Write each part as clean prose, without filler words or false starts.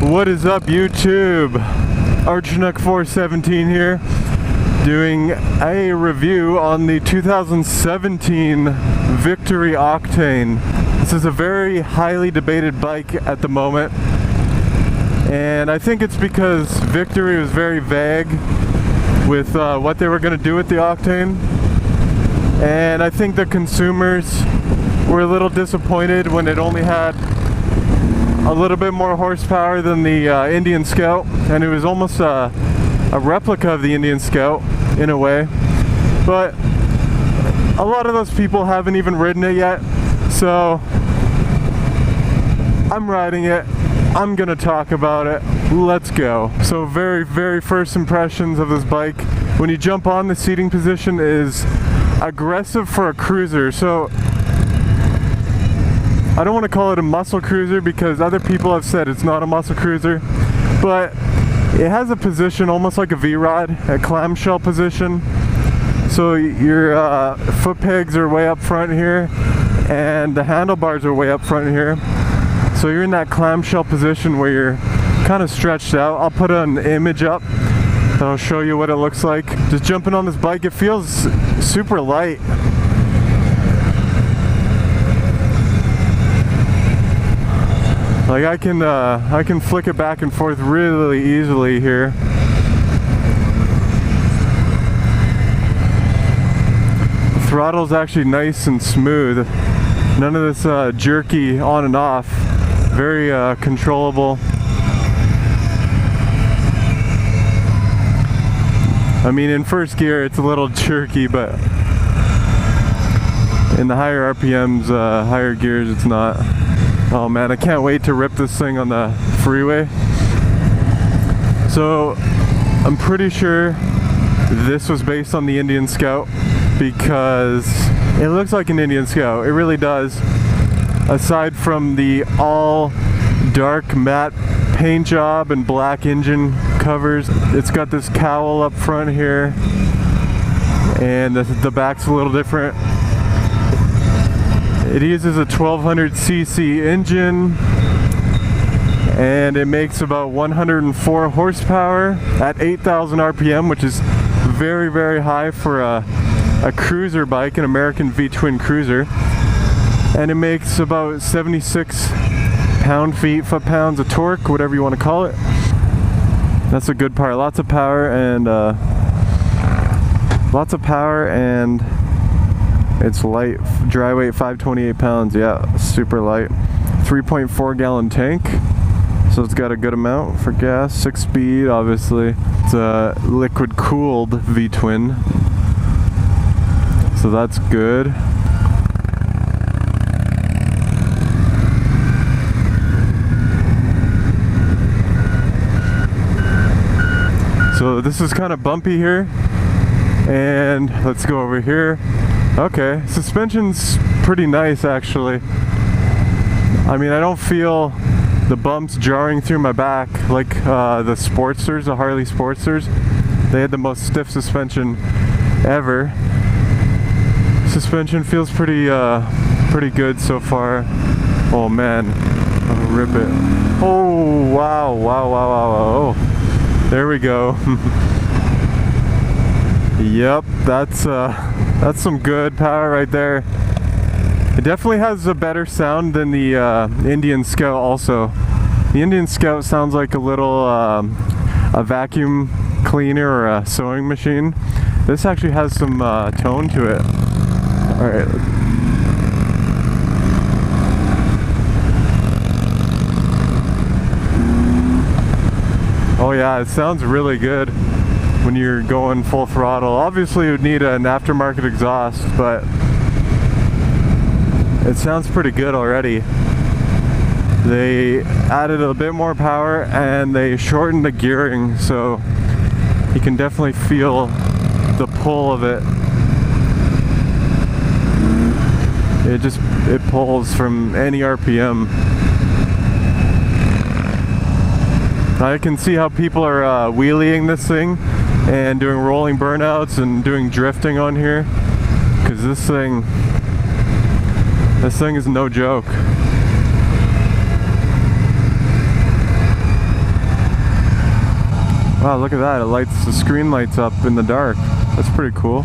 What is up, YouTube? Archinook417 here, doing a review on the 2017 Victory Octane. This is a very highly debated bike at the moment, and I think it's because Victory was very vague with what they were going to do with the Octane, and I think the consumers were a little disappointed when it only had a little bit more horsepower than the Indian Scout, and it was almost a replica of the Indian Scout in a way. But a lot of those people haven't even ridden it yet, so I'm riding it. I'm gonna talk about it. Let's go. So very first impressions of this bike. When you jump on, the seating position is aggressive for a cruiser. So I don't want to call it a muscle cruiser because other people have said it's not a muscle cruiser, but it has a position almost like a V-Rod, a clamshell position. So your foot pegs are way up front here, and the handlebars are way up front here. So you're in that clamshell position where you're kind of stretched out. I'll put an image up that'll show you what it looks like. Just jumping on this bike, it feels super light. Like I can flick it back and forth really easily here. The throttle's actually nice and smooth. None of this jerky on and off. Very controllable. I mean, in first gear it's a little jerky, but in the higher RPMs, higher gears, it's not. Oh man, I can't wait to rip this thing on the freeway. So I'm pretty sure this was based on the Indian Scout because it looks like an Indian Scout. It really does. Aside from the all dark matte paint job and black engine covers, it's got this cowl up front here, and the back's a little different. It uses a 1200cc engine, and it makes about 104 horsepower at 8,000 RPM, which is very high for a cruiser bike, an American V-twin cruiser. And it makes about 76 foot-pounds of torque, whatever you want to call it. That's a good part. Lots of power, and it's light. Dry weight 528 pounds. Yeah, super light. 3.4 gallon tank, so it's got a good amount for gas. 6-speed, obviously. It's a liquid cooled V-twin, so that's good. So this is kind of bumpy here, and let's go over here. Okay, suspension's pretty nice actually. I mean, I don't feel the bumps jarring through my back like the Sportsters, the Harley Sportsters. They had the most stiff suspension ever. Suspension feels pretty good so far. Oh man, I'll rip it. Oh wow. Oh, there we go. Yep, that's some good power right there. It definitely has a better sound than the Indian Scout also. The Indian Scout sounds like a little a vacuum cleaner or a sewing machine. This actually has some tone to it. Alright. Oh yeah, it sounds really good when you're going full throttle. Obviously you would need an aftermarket exhaust, but it sounds pretty good already. They added a bit more power and they shortened the gearing, so you can definitely feel the pull of it. It pulls from any RPM. I can see how people are wheeling this thing and doing rolling burnouts and doing drifting on here, because this thing is no joke. Wow, look at that. It lights, the screen lights up in the dark. That's pretty cool.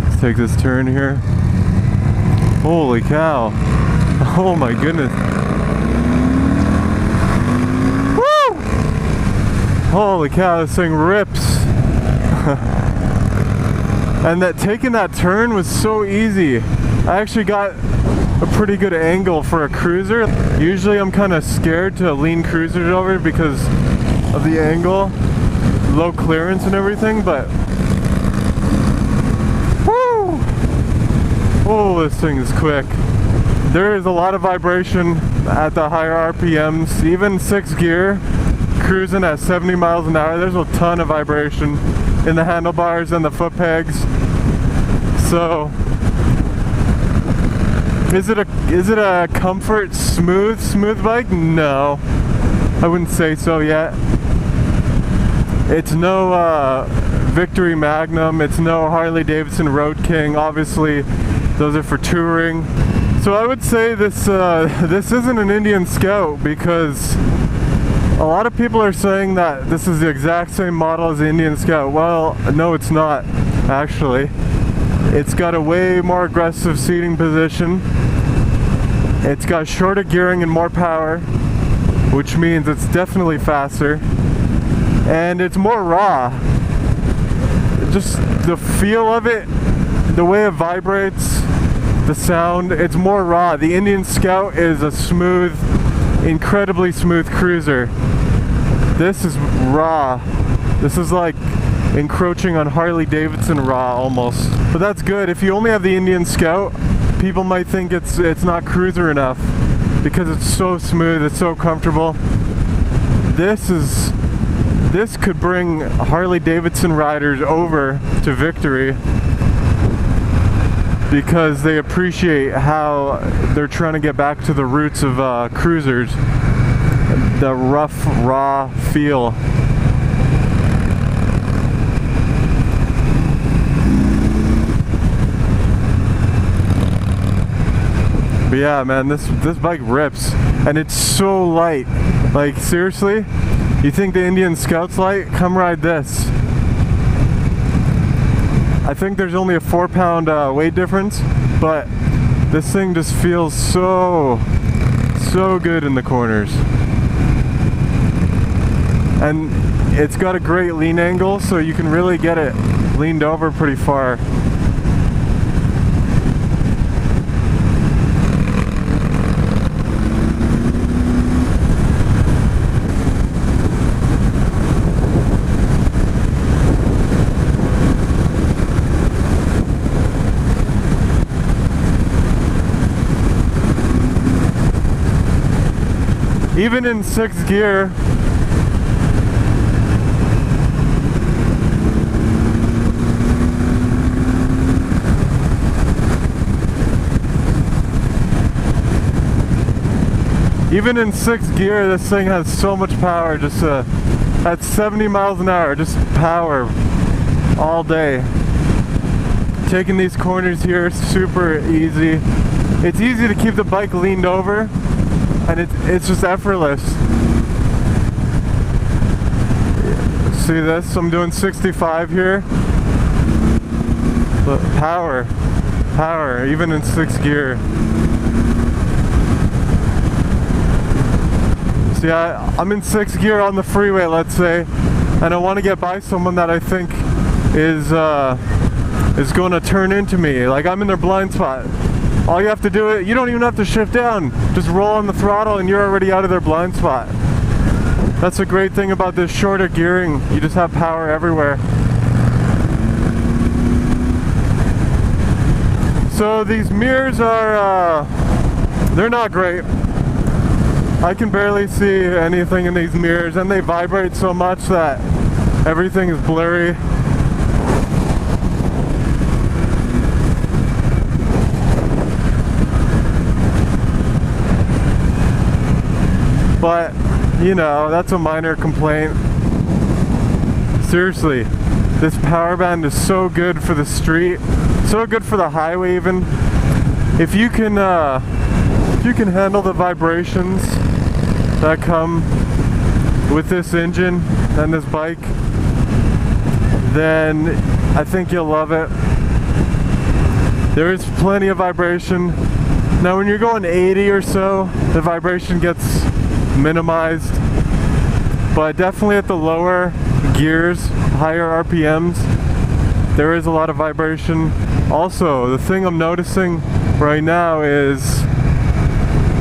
Let's take this turn here. Holy cow. Oh my goodness. Woo! Holy cow, this thing rips. And that taking that turn was so easy. I actually got a pretty good angle for a cruiser. Usually I'm kind of scared to lean cruisers over because of the angle, low clearance and everything, but woo! Oh, this thing is quick. There is a lot of vibration at the higher RPMs, even 6th gear, cruising at 70 miles an hour. There's a ton of vibration in the handlebars and the foot pegs. So is it a comfort smooth bike? No, I wouldn't say so yet. It's no Victory Magnum, it's no Harley Davidson Road King. Obviously those are for touring. So I would say this isn't an Indian Scout, because a lot of people are saying that this is the exact same model as the Indian Scout. Well, no, it's not, actually. It's got a way more aggressive seating position. It's got shorter gearing and more power, which means it's definitely faster. And it's more raw. Just the feel of it, the way it vibrates, the sound, it's more raw. The Indian Scout is a smooth, incredibly smooth cruiser. This is raw. This is like encroaching on Harley Davidson raw almost. But that's good. If you only have the Indian Scout, people might think it's not cruiser enough because it's so smooth, it's so comfortable. This could bring Harley Davidson riders over to Victory because they appreciate how they're trying to get back to the roots of cruisers, the rough, raw feel. But yeah, man, this bike rips, and it's so light. Like, seriously, you think the Indian Scout's light? Come ride this. I think there's only a 4-pound weight difference, but this thing just feels so good in the corners. And it's got a great lean angle, so you can really get it leaned over pretty far. Even in 6th gear, this thing has so much power. Just at 70 miles an hour, just power all day. Taking these corners here is super easy. It's easy to keep the bike leaned over, and it's just effortless. See this? I'm doing 65 here. But power, even in 6th gear. See, I'm in 6th gear on the freeway, let's say, and I want to get by someone that I think is going to turn into me. Like, I'm in their blind spot. All you have to do, you don't even have to shift down. Just roll on the throttle and you're already out of their blind spot. That's the great thing about this shorter gearing. You just have power everywhere. So these mirrors are, they're not great. I can barely see anything in these mirrors, and they vibrate so much that everything is blurry. But, you know, that's a minor complaint. Seriously, this power band is so good for the street, so good for the highway even. if you can handle the vibrations that come with this engine and this bike, then I think you'll love it. There is plenty of vibration. Now when you're going 80 or so, the vibration gets minimized, but definitely at the lower gears, higher RPMs, there is a lot of vibration. Also, the thing I'm noticing right now is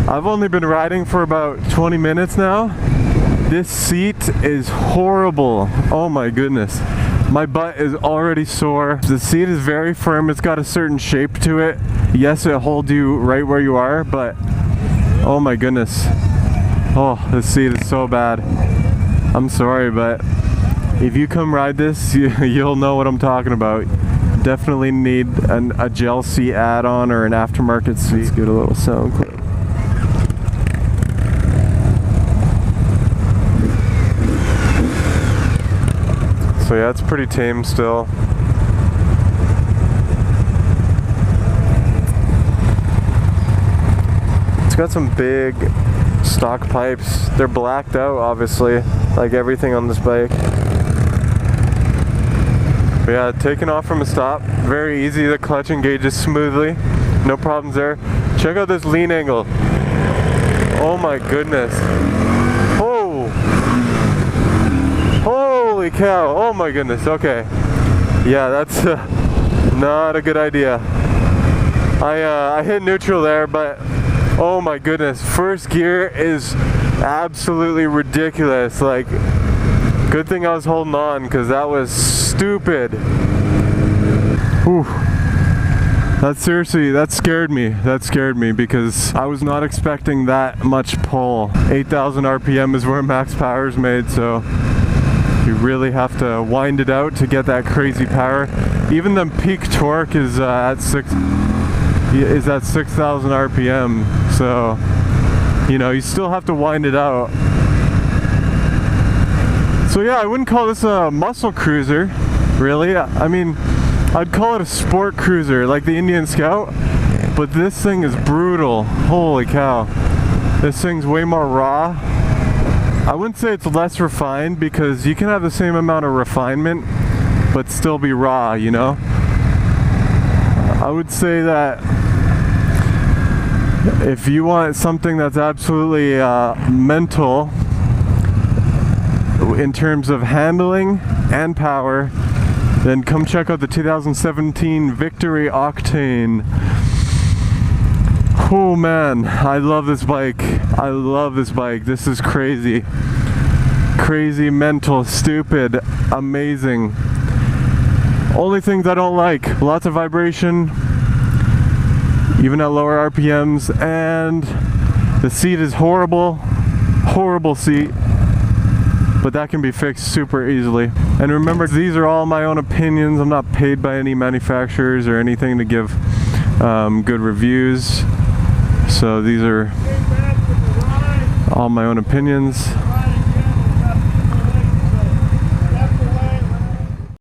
I've only been riding for about 20 minutes now. This seat is horrible. Oh my goodness. My butt is already sore. The seat is very firm. It's got a certain shape to it. Yes, it holds you right where you are, but oh my goodness. Oh, this seat is so bad. I'm sorry, but if you come ride this, you'll know what I'm talking about. Definitely need a gel seat add-on or an aftermarket seat. Let's get a little sound clip. So yeah, it's pretty tame still. It's got some big stock pipes. They're blacked out, obviously, like everything on this bike. But yeah, taking off from a stop, very easy. The clutch engages smoothly, no problems there. Check out this lean angle. Oh my goodness. Oh! Holy cow! Oh my goodness. Okay. Yeah, that's not a good idea. I hit neutral there, but oh my goodness, first gear is absolutely ridiculous. Like, good thing I was holding on, because that was stupid. Whew. That scared me. That scared me because I was not expecting that much pull. 8,000 RPM is where max power is made, so you really have to wind it out to get that crazy power. Even the peak torque is at 6,000 RPM, so you know, you still have to wind it out. So yeah, I wouldn't call this a muscle cruiser, really. I mean, I'd call it a sport cruiser, like the Indian Scout, but this thing is brutal. Holy cow. This thing's way more raw. I wouldn't say it's less refined, because you can have the same amount of refinement but still be raw, you know? I would say that if you want something that's absolutely mental in terms of handling and power, then come check out the 2017 Victory Octane. Oh man, I love this bike. I love this bike. This is crazy. Crazy, mental, stupid, amazing. Only things I don't like: lots of vibration, even at lower RPMs, and the seat is horrible. Horrible seat. But that can be fixed super easily. And remember, these are all my own opinions. I'm not paid by any manufacturers or anything to give good reviews. So these are all my own opinions.